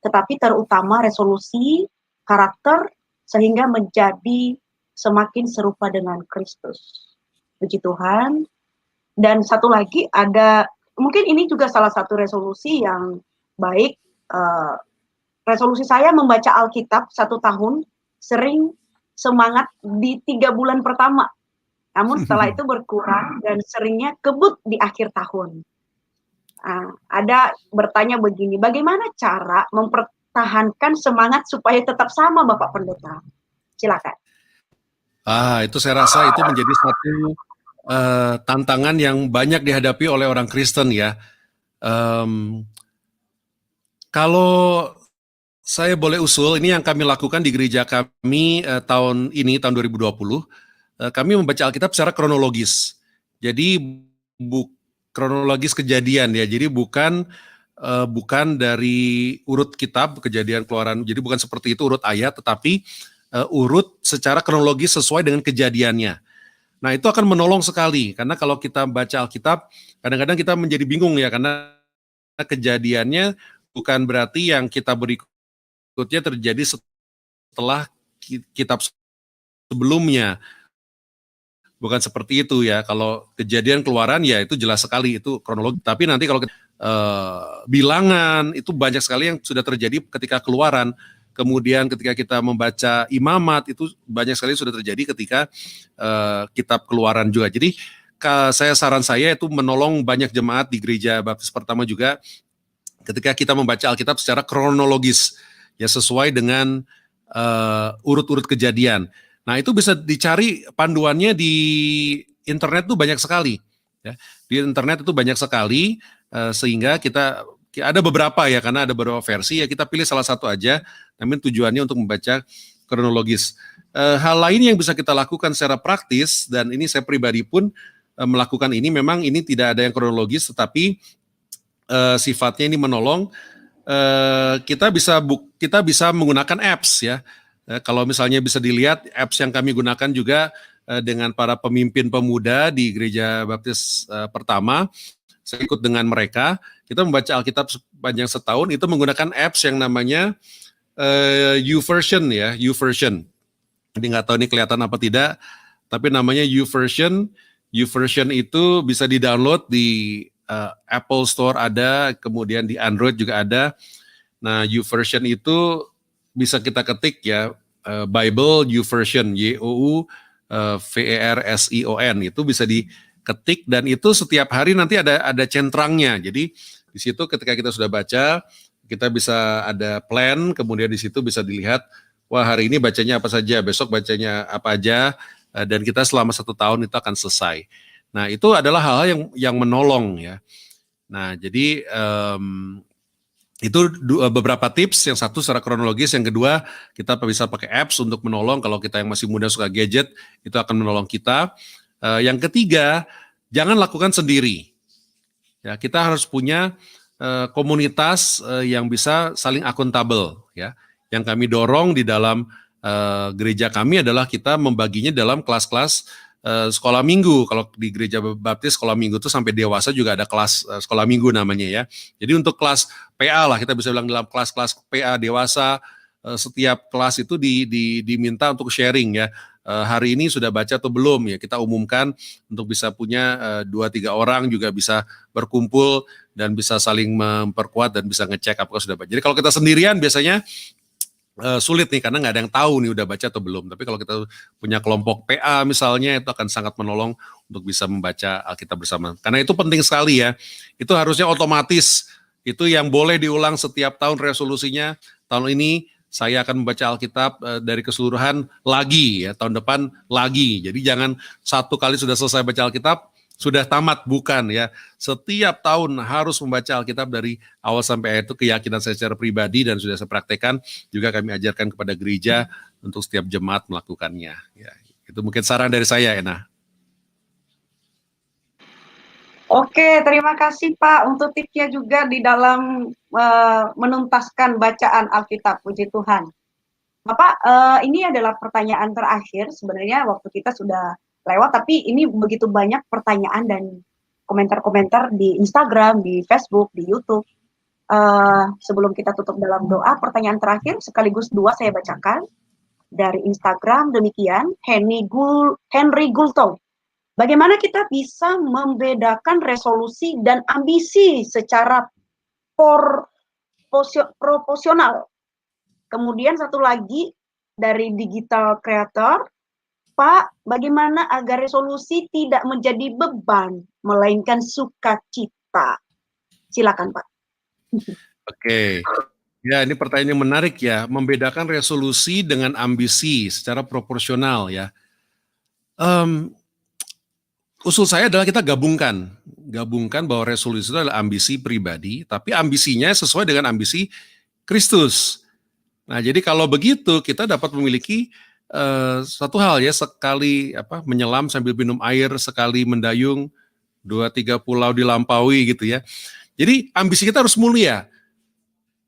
tetapi terutama resolusi karakter sehingga menjadi semakin serupa dengan Kristus. Puji Tuhan. Dan satu lagi ada, mungkin ini juga salah satu resolusi yang baik. Resolusi saya membaca Alkitab 1 tahun, sering semangat di 3 bulan pertama. Namun setelah itu berkurang dan seringnya kebut di akhir tahun. Ada bertanya begini, bagaimana cara mempertahankan semangat supaya tetap sama Bapak Pendeta? Silakan. Itu saya rasa itu menjadi satu tantangan yang banyak dihadapi oleh orang Kristen ya. Kalau saya boleh usul, ini yang kami lakukan di gereja kami tahun 2020, kami membaca Alkitab secara kronologis. Jadi kronologis kejadian ya. Jadi bukan dari urut kitab Kejadian Keluaran. Jadi bukan seperti itu urut ayat, tetapi urut secara kronologis sesuai dengan kejadiannya. Nah, itu akan menolong sekali, karena kalau kita baca Alkitab, kadang-kadang kita menjadi bingung ya, karena kejadiannya bukan berarti yang kita berikutnya terjadi setelah kitab sebelumnya. Bukan seperti itu ya, kalau Kejadian Keluaran ya itu jelas sekali, itu kronologi. Tapi nanti kalau bilangan, itu banyak sekali yang sudah terjadi ketika Keluaran. Kemudian ketika kita membaca Imamat, itu banyak sekali sudah terjadi ketika kitab Keluaran juga. Jadi saran saya itu menolong banyak jemaat di Gereja Baptis Pertama juga ketika kita membaca Alkitab secara kronologis, ya sesuai dengan urut-urut kejadian. Nah itu bisa dicari panduannya di internet tuh banyak sekali. Ya. Di internet itu banyak sekali, sehingga kita ada beberapa ya, karena ada beberapa versi, ya kita pilih salah satu aja, namun tujuannya untuk membaca kronologis. Hal lain yang bisa kita lakukan secara praktis, dan ini saya pribadi pun melakukan ini, memang ini tidak ada yang kronologis, tetapi sifatnya ini menolong. Kita bisa menggunakan apps ya. Kalau misalnya bisa dilihat apps yang kami gunakan juga dengan para pemimpin pemuda di Gereja Baptis Pertama, saya ikut dengan mereka. Kita membaca Alkitab sepanjang setahun itu menggunakan apps yang namanya YouVersion ya, YouVersion. Jadi nggak tahu ini kelihatan apa tidak, tapi namanya YouVersion. YouVersion itu bisa di-download di Apple Store ada, kemudian di Android juga ada. Nah, YouVersion itu bisa kita ketik ya, Bible YouVersion, YOUVERSION, itu bisa diketik, dan itu setiap hari nanti ada centrangnya. Jadi di situ ketika kita sudah baca, kita bisa ada plan, kemudian di situ bisa dilihat, wah hari ini bacanya apa saja, besok bacanya apa aja, dan kita selama 1 tahun itu akan selesai. Nah itu adalah hal-hal yang menolong ya. Nah jadi itu beberapa tips, yang satu secara kronologis, yang kedua kita bisa pakai apps untuk menolong. Kalau kita yang masih muda suka gadget, itu akan menolong kita. Yang ketiga, jangan lakukan sendiri. Ya, kita harus punya komunitas yang bisa saling akuntabel ya. Yang kami dorong di dalam gereja kami adalah kita membaginya dalam kelas-kelas sekolah minggu. Kalau di Gereja Baptis sekolah minggu itu sampai dewasa juga ada kelas sekolah minggu namanya ya. Jadi untuk kelas PA lah, kita bisa bilang dalam kelas-kelas PA dewasa, setiap kelas itu diminta untuk sharing ya. Hari ini sudah baca atau belum ya, kita umumkan untuk bisa punya 2-3 orang juga bisa berkumpul dan bisa saling memperkuat dan bisa ngecek apakah sudah baca. Jadi kalau kita sendirian biasanya sulit nih, karena nggak ada yang tahu nih udah baca atau belum. Tapi kalau kita punya kelompok PA misalnya, itu akan sangat menolong untuk bisa membaca Alkitab bersama. Karena itu penting sekali ya. Itu harusnya otomatis, itu yang boleh diulang setiap tahun resolusinya. Tahun ini saya akan membaca Alkitab dari keseluruhan lagi ya, tahun depan lagi. Jadi jangan satu kali sudah selesai baca Alkitab, sudah tamat, bukan ya. Setiap tahun harus membaca Alkitab dari awal sampai akhir. Itu keyakinan saya secara pribadi dan sudah saya praktekkan. Juga kami ajarkan kepada gereja untuk setiap jemaat melakukannya. Ya, itu mungkin saran dari saya, Ena. Oke, terima kasih Pak untuk tipsnya juga di dalam menuntaskan bacaan Alkitab. Puji Tuhan. Bapak, ini adalah pertanyaan terakhir. Sebenarnya waktu kita sudah lewat, tapi ini begitu banyak pertanyaan dan komentar-komentar di Instagram, di Facebook, di YouTube. Sebelum kita tutup dalam doa, pertanyaan terakhir sekaligus 2 saya bacakan dari Instagram. Demikian, Henry Gulto. Bagaimana kita bisa membedakan resolusi dan ambisi secara proporsional? Kemudian satu lagi dari Digital Creator, Pak, bagaimana agar resolusi tidak menjadi beban, melainkan sukacita? Silakan, Pak. Oke. Ya, ini pertanyaan yang menarik ya. Membedakan resolusi dengan ambisi secara proporsional ya. Usul saya adalah kita gabungkan bahwa resolusi itu adalah ambisi pribadi, tapi ambisinya sesuai dengan ambisi Kristus. Nah, jadi kalau begitu kita dapat memiliki satu hal ya, sekali menyelam sambil minum air, sekali mendayung 2-3 pulau dilampaui gitu ya. Jadi ambisi kita harus mulia.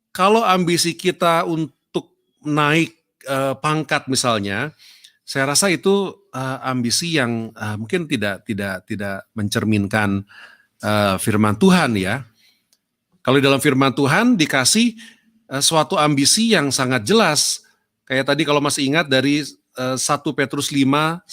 Kalau ambisi kita untuk naik pangkat misalnya, saya rasa itu ambisi yang mungkin tidak mencerminkan firman Tuhan ya. Kalau dalam firman Tuhan dikasih suatu ambisi yang sangat jelas. Kayak tadi kalau masih ingat dari 1 Petrus 5-7,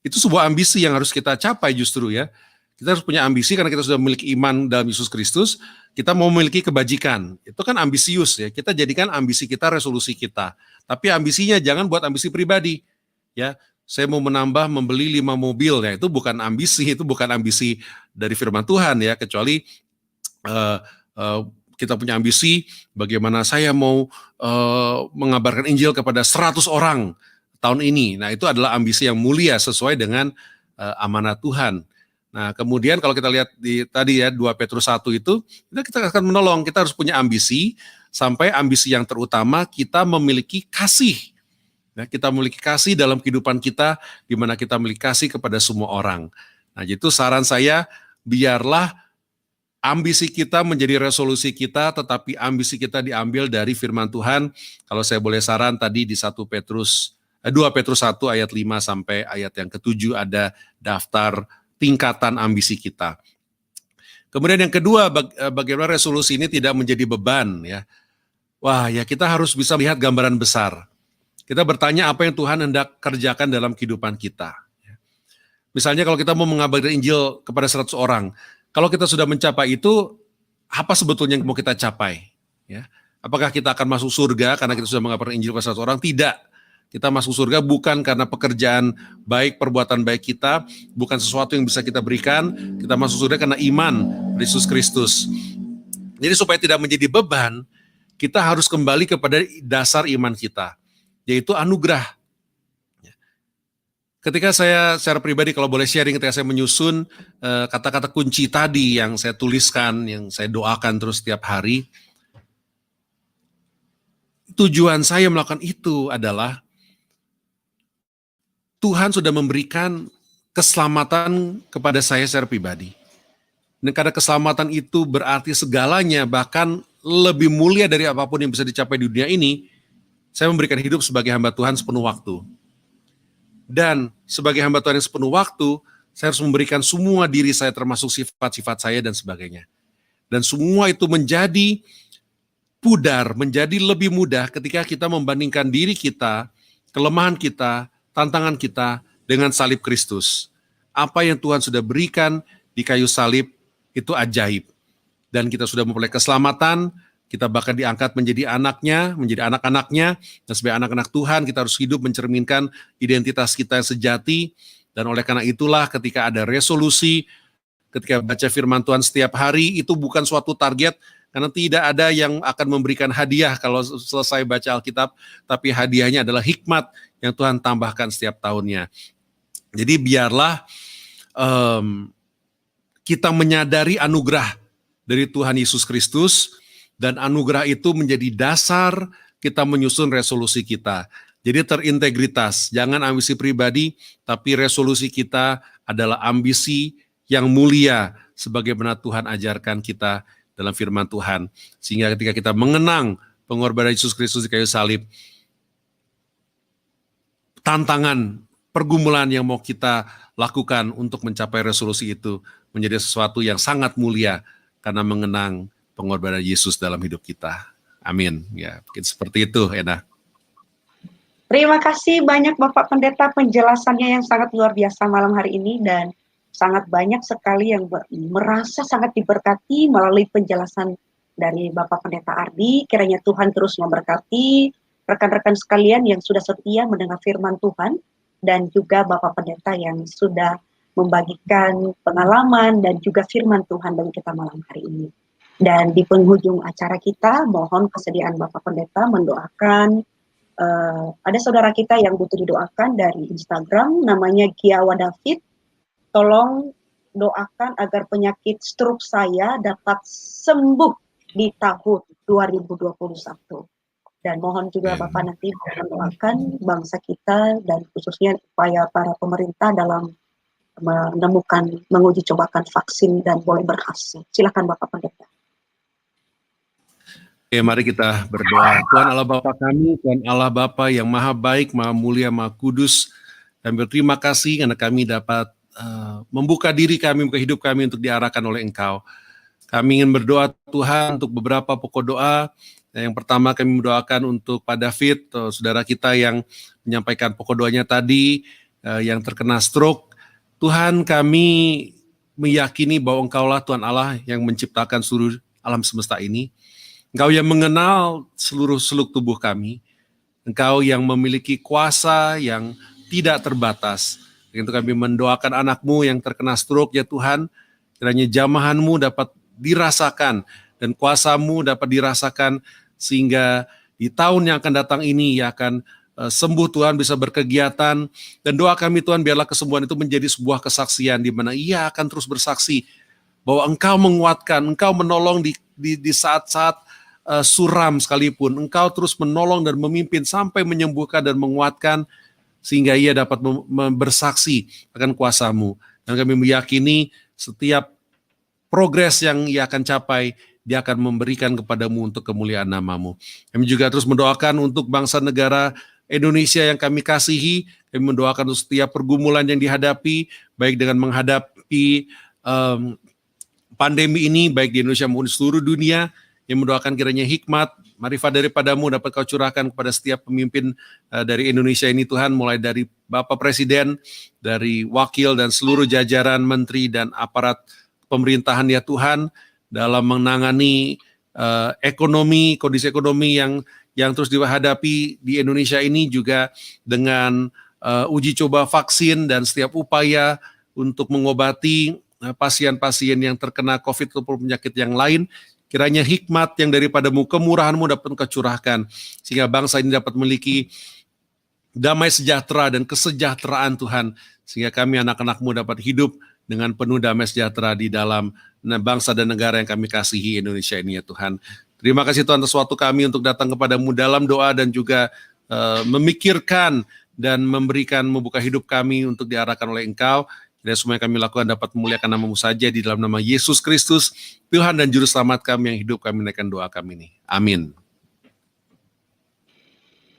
itu sebuah ambisi yang harus kita capai justru ya. Kita harus punya ambisi karena kita sudah memiliki iman dalam Yesus Kristus, kita mau memiliki kebajikan. Itu kan ambisius ya, kita jadikan ambisi kita resolusi kita. Tapi ambisinya jangan buat ambisi pribadi. Ya, saya mau menambah membeli 5 mobil, ya itu bukan ambisi dari firman Tuhan ya, kecuali uh, uh, kita punya ambisi bagaimana saya mau mengabarkan Injil kepada 100 orang tahun ini. Nah, itu adalah ambisi yang mulia sesuai dengan amanat Tuhan. Nah, kemudian kalau kita lihat di tadi ya 2 Petrus 1 itu, kita akan menolong, kita harus punya ambisi sampai ambisi yang terutama kita memiliki kasih. Ya, kita memiliki kasih dalam kehidupan kita, di mana kita memiliki kasih kepada semua orang. Nah, itu saran saya, biarlah ambisi kita menjadi resolusi kita, tetapi ambisi kita diambil dari firman Tuhan. Kalau saya boleh saran tadi di 2 Petrus 1 ayat 5 sampai ayat yang ke-7 ada daftar tingkatan ambisi kita. Kemudian yang kedua, bagaimana resolusi ini tidak menjadi beban ya. Wah, ya kita harus bisa melihat gambaran besar. Kita bertanya apa yang Tuhan hendak kerjakan dalam kehidupan kita. Misalnya kalau kita mau mengabarkan Injil kepada 100 orang, kalau kita sudah mencapai itu, apa sebetulnya yang mau kita capai? Ya. Apakah kita akan masuk surga karena kita sudah mengabarkan Injil kepada 100 orang? Tidak. Kita masuk surga bukan karena pekerjaan baik, perbuatan baik kita, bukan sesuatu yang bisa kita berikan. Kita masuk surga karena iman Yesus Kristus. Jadi supaya tidak menjadi beban, kita harus kembali kepada dasar iman kita, yaitu anugerah. Ketika saya secara pribadi kalau boleh sharing, ketika saya menyusun kata-kata kunci tadi yang saya tuliskan, yang saya doakan terus setiap hari, tujuan saya melakukan itu adalah Tuhan sudah memberikan keselamatan kepada saya secara pribadi. Dan karena keselamatan itu berarti segalanya, bahkan lebih mulia dari apapun yang bisa dicapai di dunia ini, saya memberikan hidup sebagai hamba Tuhan sepenuh waktu. Dan sebagai hamba Tuhan yang sepenuh waktu, saya harus memberikan semua diri saya termasuk sifat-sifat saya dan sebagainya. Dan semua itu menjadi pudar, menjadi lebih mudah ketika kita membandingkan diri kita, kelemahan kita, tantangan kita dengan salib Kristus. Apa yang Tuhan sudah berikan di kayu salib itu ajaib. Dan kita sudah memperoleh keselamatan, kita bahkan diangkat menjadi anaknya, menjadi anak-anaknya, dan sebagai anak-anak Tuhan kita harus hidup mencerminkan identitas kita yang sejati, dan oleh karena itulah ketika ada resolusi, ketika baca firman Tuhan setiap hari, itu bukan suatu target, karena tidak ada yang akan memberikan hadiah kalau selesai baca Alkitab, tapi hadiahnya adalah hikmat yang Tuhan tambahkan setiap tahunnya. Jadi biarlah kita menyadari anugerah dari Tuhan Yesus Kristus, dan anugerah itu menjadi dasar kita menyusun resolusi kita. Jadi terintegritas, jangan ambisi pribadi, tapi resolusi kita adalah ambisi yang mulia sebagaimana Tuhan ajarkan kita dalam firman Tuhan. Sehingga ketika kita mengenang pengorbanan Yesus Kristus di kayu salib, tantangan, pergumulan yang mau kita lakukan untuk mencapai resolusi itu menjadi sesuatu yang sangat mulia karena mengenang pengorbanan Yesus dalam hidup kita. Amin. Ya, mungkin seperti itu, Ena. Terima kasih banyak Bapak Pendeta, penjelasannya yang sangat luar biasa malam hari ini, dan sangat banyak sekali yang merasa sangat diberkati melalui penjelasan dari Bapak Pendeta Ardi. Kiranya Tuhan terus memberkati rekan-rekan sekalian yang sudah setia mendengar firman Tuhan, dan juga Bapak Pendeta yang sudah membagikan pengalaman dan juga firman Tuhan bagi kita malam hari ini. Dan di penghujung acara kita, mohon kesediaan Bapak Pendeta mendoakan, ada saudara kita yang butuh didoakan dari Instagram, namanya Giawa David. Tolong doakan agar penyakit stroke saya dapat sembuh di tahun 2021. Dan mohon juga Bapak nanti mendoakan bangsa kita, dan khususnya upaya para pemerintah dalam menguji cobakan vaksin dan boleh berhasil. Silakan Bapak Pendeta. Oke, mari kita berdoa. Tuhan Allah Bapa kami, Tuhan Allah Bapa yang maha baik, maha mulia, maha kudus, dan berterima kasih karena kami dapat membuka diri kami, membuka hidup kami untuk diarahkan oleh Engkau. Kami ingin berdoa Tuhan untuk beberapa pokok doa. Yang pertama kami mendoakan untuk Pak David, saudara kita yang menyampaikan pokok doanya tadi, yang terkena stroke. Tuhan, kami meyakini bahwa Engkaulah Tuhan Allah yang menciptakan seluruh alam semesta ini. Engkau yang mengenal seluruh seluk tubuh kami. Engkau yang memiliki kuasa, yang tidak terbatas. Untuk kami mendoakan anakmu yang terkena stroke ya Tuhan, kiranya jamahanmu dapat dirasakan dan kuasamu dapat dirasakan sehingga di tahun yang akan datang ini ia akan sembuh Tuhan, bisa berkegiatan, dan doa kami Tuhan biarlah kesembuhan itu menjadi sebuah kesaksian di mana ia akan terus bersaksi bahwa Engkau menguatkan, Engkau menolong di saat-saat suram sekalipun, Engkau terus menolong dan memimpin sampai menyembuhkan dan menguatkan sehingga ia dapat bersaksi akan kuasa-Mu. Dan kami meyakini setiap progres yang ia akan capai, dia akan memberikan kepadamu untuk kemuliaan nama-Mu. Kami juga terus mendoakan untuk bangsa negara Indonesia yang kami kasihi, kami mendoakan untuk setiap pergumulan yang dihadapi, baik dengan menghadapi pandemi ini, baik di Indonesia maupun di seluruh dunia, yang mendoakan kiranya hikmat, marifat daripada-Mu dapat Kau curahkan kepada setiap pemimpin dari Indonesia ini Tuhan, mulai dari Bapak Presiden, dari wakil dan seluruh jajaran menteri dan aparat pemerintahan ya Tuhan, dalam menangani ekonomi, kondisi ekonomi yang terus dihadapi di Indonesia ini, juga dengan uji coba vaksin dan setiap upaya untuk mengobati pasien-pasien yang terkena COVID ataupun penyakit yang lain. Kiranya hikmat yang daripada-Mu, kemurahan-Mu dapat Kau curahkan, sehingga bangsa ini dapat memiliki damai sejahtera dan kesejahteraan Tuhan, sehingga kami anak-anak-Mu dapat hidup dengan penuh damai sejahtera di dalam bangsa dan negara yang kami kasihi Indonesia ini ya Tuhan. Terima kasih Tuhan atas waktu kami untuk datang kepada-Mu dalam doa dan juga memikirkan dan memberikan membuka hidup kami untuk diarahkan oleh Engkau. Dan semua yang kami lakukan dapat memuliakan nama-Mu saja di dalam nama Yesus Kristus, Tuhan dan Juru Selamat kami yang hidup, kami menaikkan doa kami ini. Amin.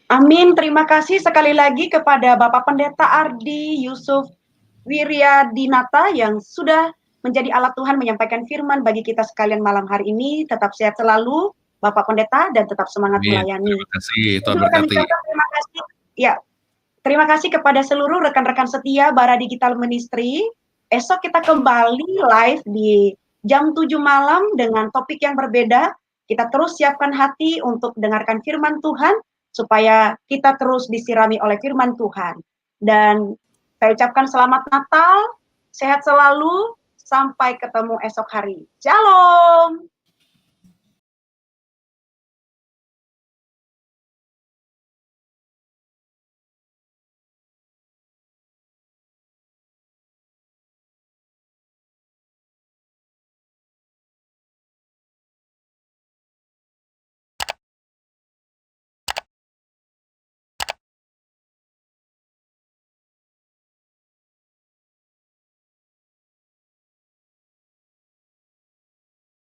Amin. Terima kasih sekali lagi kepada Bapak Pendeta Ardi Yusuf Wiryadinata yang sudah menjadi alat Tuhan menyampaikan firman bagi kita sekalian malam hari ini. Tetap sehat selalu Bapak Pendeta dan tetap semangat melayani. Terima kasih, Tuhan berkati. Terima kasih. Ya. Terima kasih kepada seluruh rekan-rekan setia Bara Digital Ministry. Esok kita kembali live di jam 7 malam dengan topik yang berbeda. Kita terus siapkan hati untuk dengarkan firman Tuhan supaya kita terus disirami oleh firman Tuhan. Dan saya ucapkan selamat Natal, sehat selalu, sampai ketemu esok hari. Shalom.